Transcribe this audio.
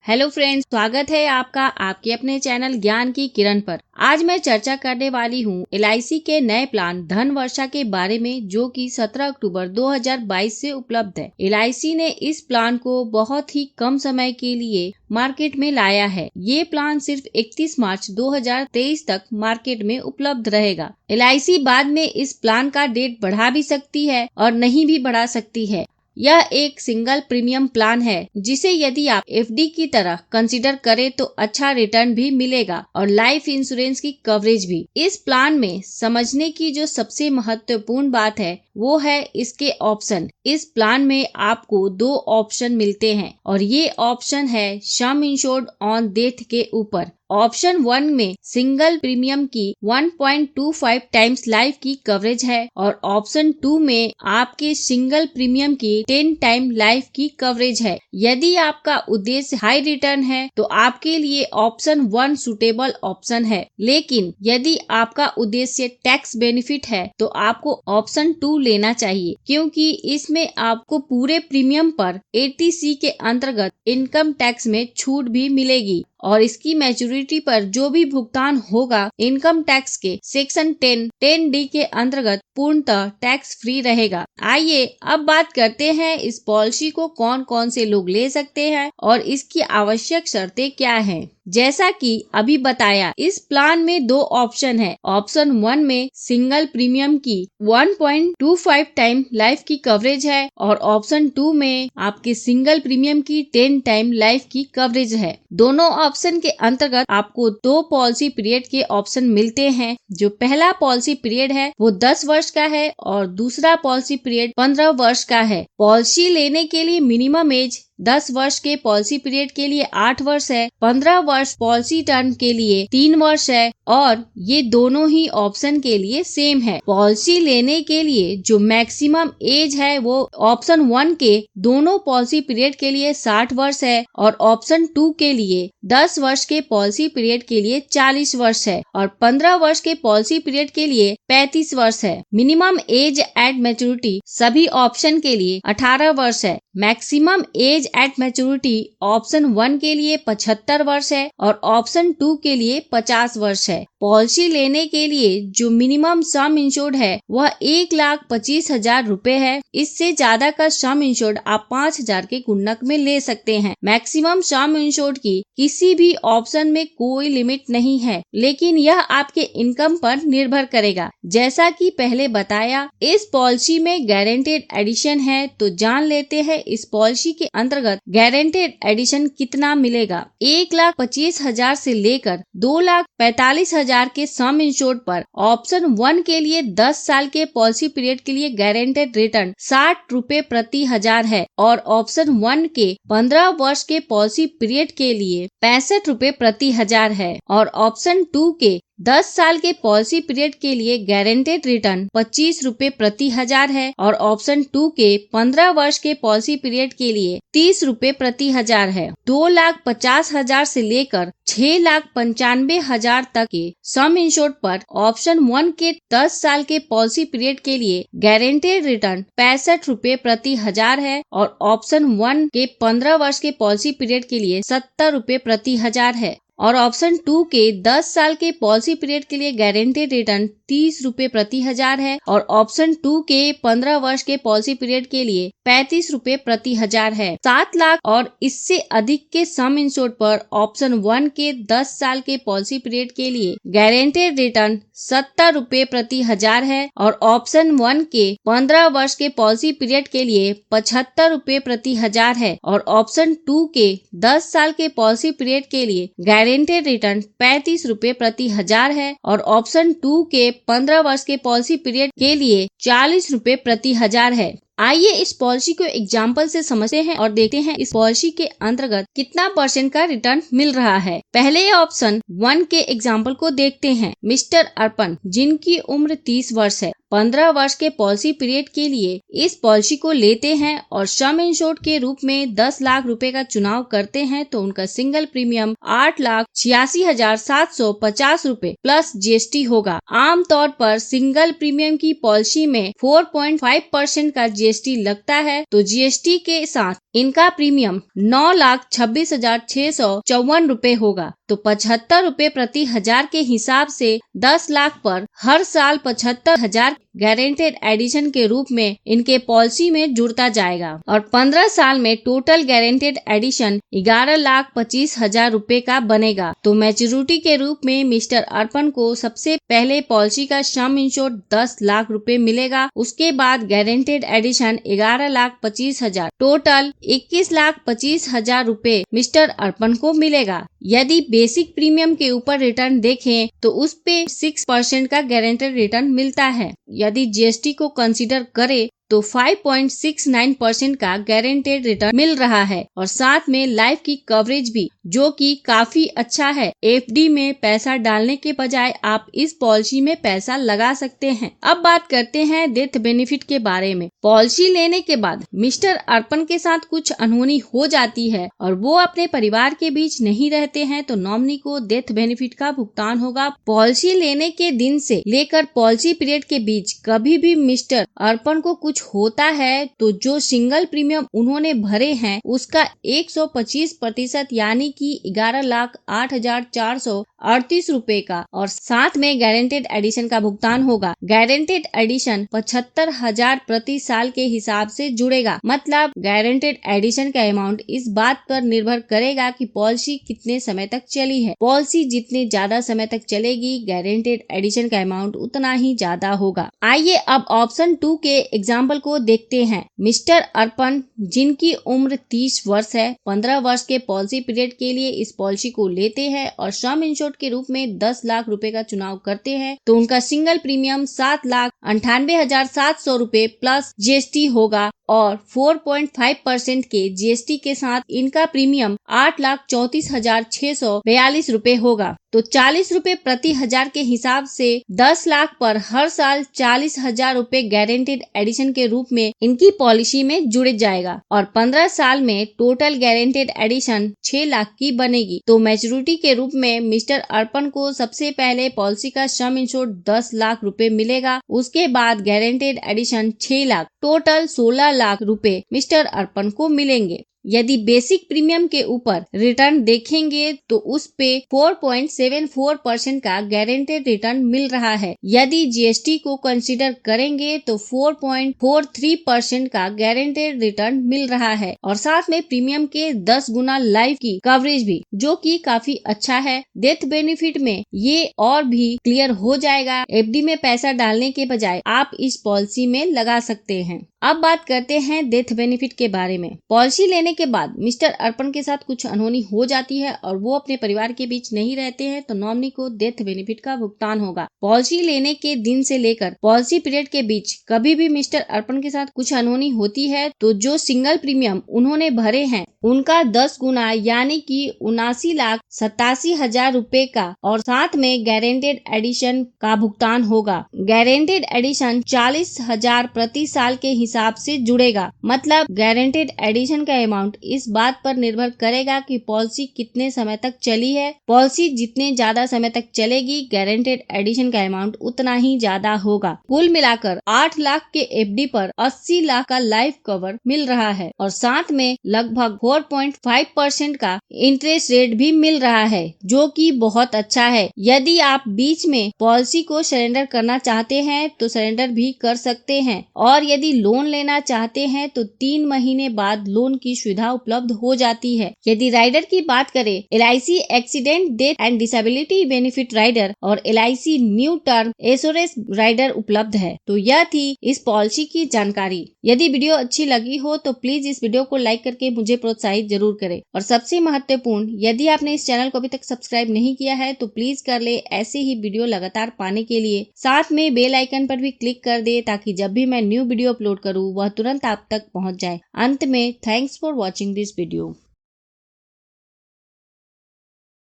Hello friends, स्वागत है आपका आपके अपने चैनल ज्ञान की किरण पर। आज मैं चर्चा करने वाली हूँ LIC के नए प्लान धन वर्षा के बारे में, जो कि 17 अक्टूबर 2022 से उपलब्ध है। LIC ने इस प्लान को बहुत ही कम समय के लिए मार्केट में लाया है। ये प्लान सिर्फ 31 मार्च 2023 तक मार्केट में उपलब्ध रहेगा। LIC बाद में इस प्लान का डेट बढ़ा भी सकती है और नहीं भी बढ़ा सकती है। यह एक सिंगल प्रीमियम प्लान है, जिसे यदि आप FD की तरह कंसीडर करें तो अच्छा रिटर्न भी मिलेगा और लाइफ इंश्योरेंस की कवरेज भी। इस प्लान में समझने की जो सबसे महत्वपूर्ण बात है वो है इसके ऑप्शन। इस प्लान में आपको 2 ऑप्शन मिलते हैं और ये ऑप्शन है सम इंश्योर्ड ऑन डेथ के ऊपर। ऑप्शन 1 में सिंगल प्रीमियम की 1.25 टाइम्स लाइफ की कवरेज है और ऑप्शन 2 में आपके सिंगल प्रीमियम की 10 टाइम लाइफ की कवरेज है। यदि आपका उद्देश्य हाई रिटर्न है तो आपके लिए ऑप्शन 1 सुटेबल ऑप्शन है, लेकिन यदि आपका उद्देश्य टैक्स बेनिफिट है तो आपको ऑप्शन 2 लेना चाहिए, क्योंकि इसमें आपको पूरे प्रीमियम पर ATC के अंतर्गत इनकम टैक्स में छूट भी मिलेगी और इसकी मैच्योरिटी पर जो भी भुगतान होगा इनकम टैक्स के सेक्शन 10D के अंतर्गत पूर्णतः टैक्स फ्री रहेगा। आइए अब बात करते हैं इस पॉलिसी को कौन कौन से लोग ले सकते हैं और इसकी आवश्यक शर्तें क्या हैं। जैसा कि अभी बताया, इस प्लान में 2 ऑप्शन है। ऑप्शन 1 में सिंगल प्रीमियम की 1.25 टाइम लाइफ की कवरेज है और ऑप्शन 2 में आपके सिंगल प्रीमियम की 10 टाइम लाइफ की कवरेज है। दोनों ऑप्शन के अंतर्गत आपको 2 पॉलिसी पीरियड के ऑप्शन मिलते हैं। जो पहला पॉलिसी पीरियड है वो 10 वर्ष का है और दूसरा पॉलिसी पीरियड 15 वर्ष का है। पॉलिसी लेने के लिए मिनिमम एज 10 वर्ष के पॉलिसी पीरियड के लिए 8 वर्ष है, 15 वर्ष पॉलिसी टर्म के लिए 3 वर्ष है और ये दोनों ही ऑप्शन के लिए सेम है। पॉलिसी लेने के लिए जो मैक्सिमम एज है वो ऑप्शन 1 के दोनों पॉलिसी पीरियड के लिए 60 वर्ष है और ऑप्शन 2 के लिए 10 वर्ष के पॉलिसी पीरियड के लिए 40 वर्ष है और 15 वर्ष के पॉलिसी पीरियड के लिए 35 वर्ष है। मिनिमम एज एट मैच्योरिटी सभी ऑप्शन के लिए 18 वर्ष है। Maximum age at maturity option 1 के लिए 75 वर्ष है और ऑप्शन 2 के लिए 50 वर्ष है। पॉलिसी लेने के लिए जो मिनिमम सम इंश्योर्ड है वह 1,25,000 रुपए है। इससे ज्यादा का सम इंश्योर्ड आप 5,000 के गुणक में ले सकते हैं। मैक्सिमम सम इंश्योर्ड की किसी भी ऑप्शन में कोई लिमिट नहीं है, लेकिन यह आपके इनकम पर निर्भर करेगा। जैसा कि पहले बताया, इस पॉलिसी में गारंटेड एडिशन है, तो जान लेते हैं इस पॉलिसी के अंतर्गत गारंटेड एडिशन कितना मिलेगा। 1,25,000 से लेकर 2,45,000 के सम इंश्योर्ड पर ऑप्शन 1 के लिए 10 साल के पॉलिसी पीरियड के लिए गारंटेड रिटर्न 60 रुपए प्रति हजार है और ऑप्शन 1 के 15 वर्ष के पॉलिसी पीरियड के लिए 65 रुपए प्रति हजार है और ऑप्शन 2 के 10 साल के पॉलिसी पीरियड के लिए गारंटेड रिटर्न 25 रुपए प्रति हजार है और ऑप्शन 2 के 15 वर्ष के पॉलिसी पीरियड के लिए 30 रुपए प्रति हजार है। 2,50,000 से लेकर 6,95,000 तक के सम इंश्योर्ड पर ऑप्शन 1 के 10 साल के पॉलिसी पीरियड के लिए गारंटेड रिटर्न 65 रुपए प्रति हजार है और ऑप्शन 1 के 15 वर्ष के पॉलिसी पीरियड के लिए 70 रुपए प्रति हजार है और ऑप्शन 2 के 10 साल के पॉलिसी पीरियड के लिए गारंटेड रिटर्न 30 रुपए प्रति हजार है और ऑप्शन 2 के 15 वर्ष के पॉलिसी पीरियड के लिए 35 रुपए प्रति हजार है। 7 लाख और इससे अधिक के सम इंश्योर्ड पर ऑप्शन 1 के 10 साल के पॉलिसी पीरियड के लिए गारंटेड रिटर्न 70 रुपए प्रति हजार है और ऑप्शन 1 के 15 वर्ष के पॉलिसी पीरियड के लिए 75 रुपए प्रति हजार है और ऑप्शन 2 के 10 साल के पॉलिसी पीरियड के लिए गारंटेड रिटर्न 35 रुपए प्रति हजार है और ऑप्शन 2 के 15 वर्ष के पॉलिसी पीरियड के लिए 40 रुपए प्रति हजार है। आइए इस पॉलिसी को एग्जाम्पल से समझते हैं और देखते हैं इस पॉलिसी के अंतर्गत कितना % का रिटर्न मिल रहा है। पहले ऑप्शन 1 के एग्जाम्पल को देखते हैं। मिस्टर अर्पण, जिनकी उम्र 30 वर्ष है, 15 वर्ष के पॉलिसी पीरियड के लिए इस पॉलिसी को लेते हैं और सम इंश्योर्ड के रूप में 10 लाख रुपए का चुनाव करते हैं तो उनका सिंगल प्रीमियम 8,86,750 रुपए प्लस GST होगा। आमतौर पर सिंगल प्रीमियम की पॉलिसी में 4.5% का GST लगता है, तो GST के साथ इनका प्रीमियम 9,26,654 रुपए होगा। तो 75 रुपए प्रति हजार के हिसाब से 10 लाख पर हर साल 75,000 गारंटेड एडिशन के रूप में इनके पॉलिसी में जुड़ता जाएगा और 15 साल में टोटल गारंटेड एडिशन 11,25,000 रुपए का बनेगा। तो मैच्योरिटी के रूप में मिस्टर अर्पण को सबसे पहले पॉलिसी का सम इंश्योर्ड 10 लाख रुपए मिलेगा। उसके बाद गारंटेड एडिशन 11,25,000, टोटल 21,25,000 रुपए मिस्टर अर्पण को मिलेगा। यदि बेसिक प्रीमियम के ऊपर रिटर्न देखें तो उस पे 6% का गारंटेड रिटर्न मिलता है। यदि GST को कंसीडर करें तो 5.69% का गारंटेड रिटर्न मिल रहा है और साथ में लाइफ की कवरेज भी, जो कि काफी अच्छा है। FD में पैसा डालने के बजाय आप इस पॉलिसी में पैसा लगा सकते हैं। अब बात करते हैं डेथ बेनिफिट के बारे में। पॉलिसी लेने के बाद मिस्टर अर्पण के साथ कुछ अनहोनी हो जाती है और वो अपने परिवार के बीच नहीं रहते हैं तो नॉमिनी को डेथ बेनिफिट का भुगतान होगा। पॉलिसी लेने के दिन से लेकर पॉलिसी पीरियड के बीच कभी भी मिस्टर अर्पण को कुछ होता है तो जो सिंगल प्रीमियम उन्होंने भरे हैं उसका 125% यानी कि 11,08,438 रुपए का और साथ में गारंटेड एडिशन का भुगतान होगा। गारंटेड एडिशन 75,000 प्रति साल के हिसाब से जुड़ेगा। मतलब गारंटेड एडिशन का अमाउंट इस बात पर निर्भर करेगा कि पॉलिसी कितने समय तक चली है। पॉलिसी जितने ज्यादा समय तक चलेगी गारंटेड एडिशन का अमाउंट उतना ही ज्यादा होगा। आइए अब ऑप्शन 2 के एग्जाम्पल को देखते हैं। मिस्टर अर्पण जिनकी उम्र 30 वर्ष है, 15 वर्ष के पॉलिसी पीरियड के लिए इस पॉलिसी को लेते हैं और सम इंश्योर्ड के रूप में 10 लाख रुपए का चुनाव करते हैं तो उनका सिंगल प्रीमियम 7,98,700 रुपए प्लस GST होगा और 4.5% के GST के साथ इनका प्रीमियम 8,34,642 रुपए होगा। तो 40 रुपए प्रति हजार के हिसाब से 10 लाख पर हर साल 40,000 रुपए गारंटेड एडिशन के रूप में इनकी पॉलिसी में जुड़ जाएगा और 15 साल में टोटल गारंटेड एडिशन 6 लाख की बनेगी। तो मैच्योरिटी के रूप में मिस्टर अर्पण को सबसे पहले पॉलिसी का सम इंश्योर्ड 10 लाख रुपए मिलेगा। उसके बाद guaranteed addition 6 lakh, total 16 lakh रुपए मिस्टर अर्पण को मिलेंगे। यदि बेसिक प्रीमियम के ऊपर रिटर्न देखेंगे तो उस पे 4.74% का गारंटेड रिटर्न मिल रहा है। यदि GST को कंसीडर करेंगे तो 4.43% का गारंटेड रिटर्न मिल रहा है और साथ में प्रीमियम के 10 गुना लाइफ की कवरेज भी, जो कि काफी अच्छा है। डेथ बेनिफिट में ये और भी क्लियर हो जाएगा। FD में पैसा डालने के बजाय आप इस पॉलिसी में लगा सकते हैं। अब बात करते हैं डेथ बेनिफिट के बारे में। पॉलिसी लेने के बाद मिस्टर अर्पण के साथ कुछ अनहोनी हो जाती है और वो अपने परिवार के बीच नहीं रहते हैं तो नॉमिनी को डेथ बेनिफिट का भुगतान होगा। पॉलिसी लेने के दिन से लेकर पॉलिसी पीरियड के बीच कभी भी मिस्टर अर्पण के साथ कुछ अनहोनी होती है तो जो सिंगल प्रीमियम उन्होंने भरे हैं उनका 10 गुना यानी कि 79,87,000 रुपए का और साथ में गारंटेड एडिशन का भुगतान होगा। गारंटेड एडिशन 40,000 प्रति साल के हिसाब से जुड़ेगा। मतलब गारंटेड एडिशन का अमाउंट इस बात पर निर्भर करेगा कि पॉलिसी कितने समय तक चली है। पॉलिसी जितने ज्यादा समय तक चलेगी गारंटेड एडिशन का अमाउंट उतना ही ज्यादा होगा। कुल मिलाकर 8 लाख के FD पर 80 लाख का लाइफ कवर मिल रहा है और साथ में लगभग 4.5% का इंटरेस्ट रेट भी मिल रहा है, जो कि बहुत अच्छा है। यदि आप बीच में पॉलिसी को सरेंडर करना चाहते हैं तो सरेंडर भी कर सकते हैं और यदि लोन लेना चाहते हैं तो 3 महीने बाद लोन की सुविधा उपलब्ध हो जाती है। यदि राइडर की बात करें, LIC accident death and disability benefit rider और LIC new term assurance rider उपलब्ध है। तो यह थी इस पॉलिसी की जानकारी। यदि वीडियो अच्छी लगी हो तो प्लीज इस वीडियो को लाइक करके मुझे प्रोत्साहित जरूर करें और सबसे महत्वपूर्ण, यदि आपने इस चैनल को अभी तक सब्सक्राइब नहीं किया है तो प्लीज कर ले। ऐसे ही वीडियो लगातार पाने के लिए साथ में बेल आइकन पर भी क्लिक कर दे ताकि जब भी मैं न्यू वीडियो अपलोड करूँ वह तुरंत आप तक पहुँच जाए। अंत में thanks for watching this video.